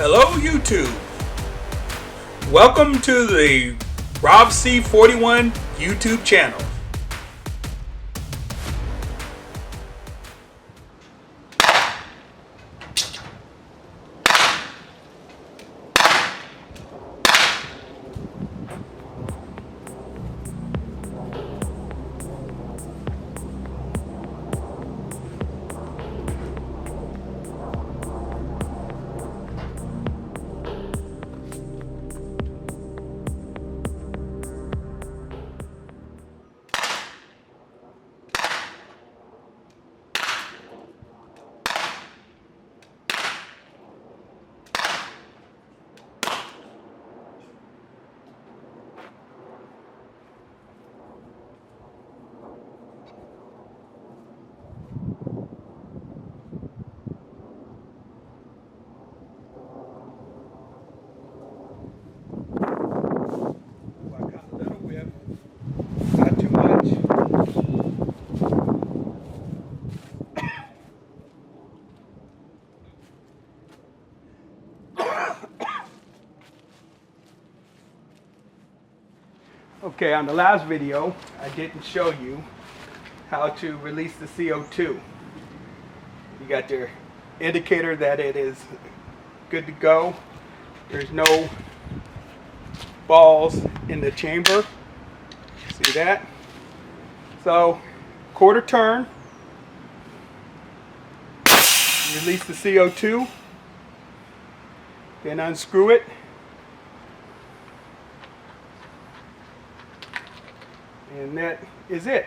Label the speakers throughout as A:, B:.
A: Hello YouTube. Welcome to the Rob C41 YouTube channel. Not too much. Okay, on the last video, I didn't show you how to release the CO2. You got your indicator that it is good to go. There's no balls in the chamber. See that? So, quarter turn, release the CO2, then unscrew it, and that is it.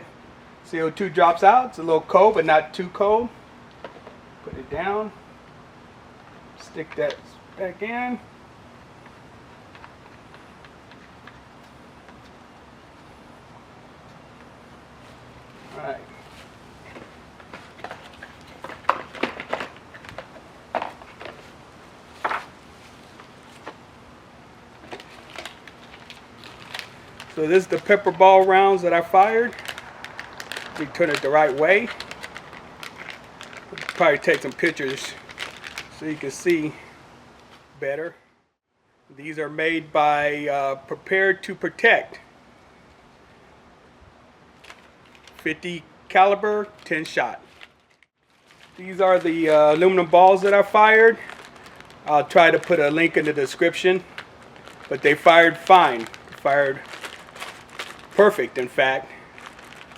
A: CO2 drops out. It's a little cold, but not too cold. Put it down, stick that back in. Alright. So this is the pepper ball rounds that I fired. We turn it the right way. Probably take some pictures so you can see better. These are made by Prepared to Protect. 50 caliber, 10 shot. These are the aluminum balls that I fired. I'll try to put a link in the description, but they fired fine. They fired perfect, in fact.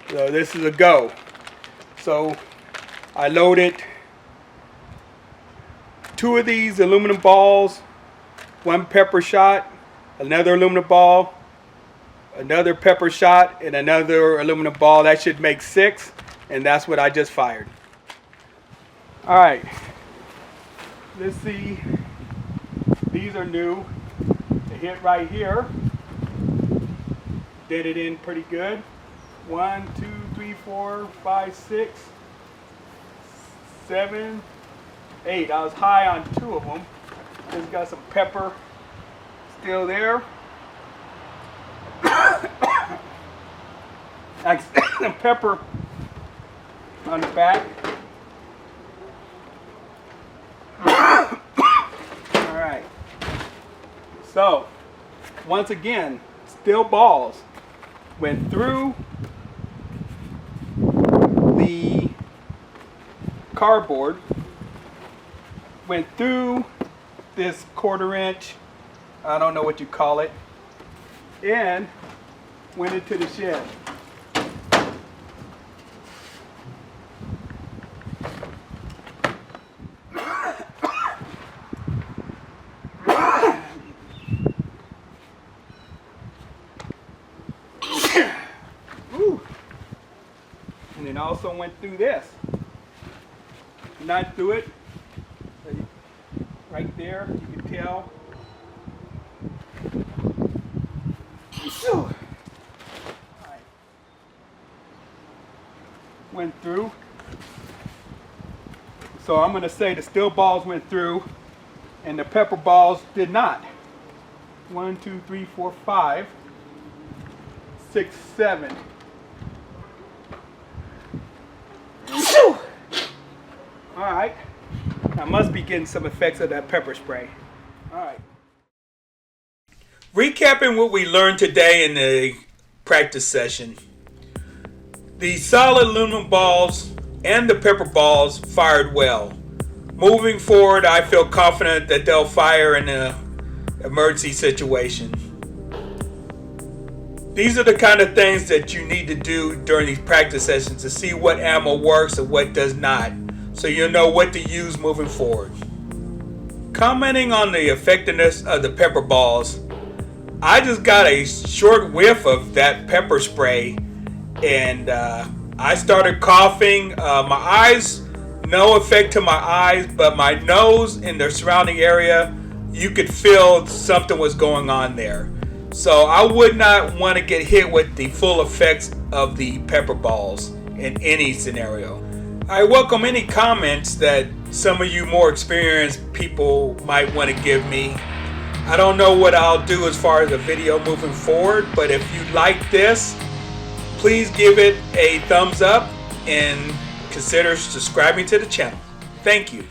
A: So this is a go. So I loaded 2 of these aluminum balls, 1 pepper shot, another aluminum ball, another pepper shot, and another aluminum ball. That should make 6, and that's what I just fired. Alright, let's see. These are new. They hit right here. Did it in pretty good. 1, 2, 3, 4, 5, 6, 7, 8. I was high on 2 of them. Just got some pepper still there. Some pepper on the back. Alright. So, once again, still balls went through the cardboard, went through this 1/4 inch, I don't know what you call it, and went into the shed. And then also went through this. Not through it. Right there, you can tell. Right. Went through. So I'm going to say the steel balls went through and the pepper balls did not. 1, 2, 3, 4, 5, 6, 7. Alright. I must be getting some effects of that pepper spray. Alright. Recapping what we learned today in the practice session. The solid aluminum balls and the pepper balls fired well. Moving forward, I feel confident that they'll fire in an emergency situation. These are the kind of things that you need to do during these practice sessions to see what ammo works and what does not, so you'll know what to use moving forward. Commenting on the effectiveness of the pepper balls, I just got a short whiff of that pepper spray and I started coughing. My eyes, no effect to my eyes, but my nose and the surrounding area, you could feel something was going on there. So I would not want to get hit with the full effects of the pepper balls in any scenario. I welcome any comments that some of you more experienced people might want to give me. I don't know what I'll do as far as a video moving forward, but if you like this, please give it a thumbs up and consider subscribing to the channel. Thank you.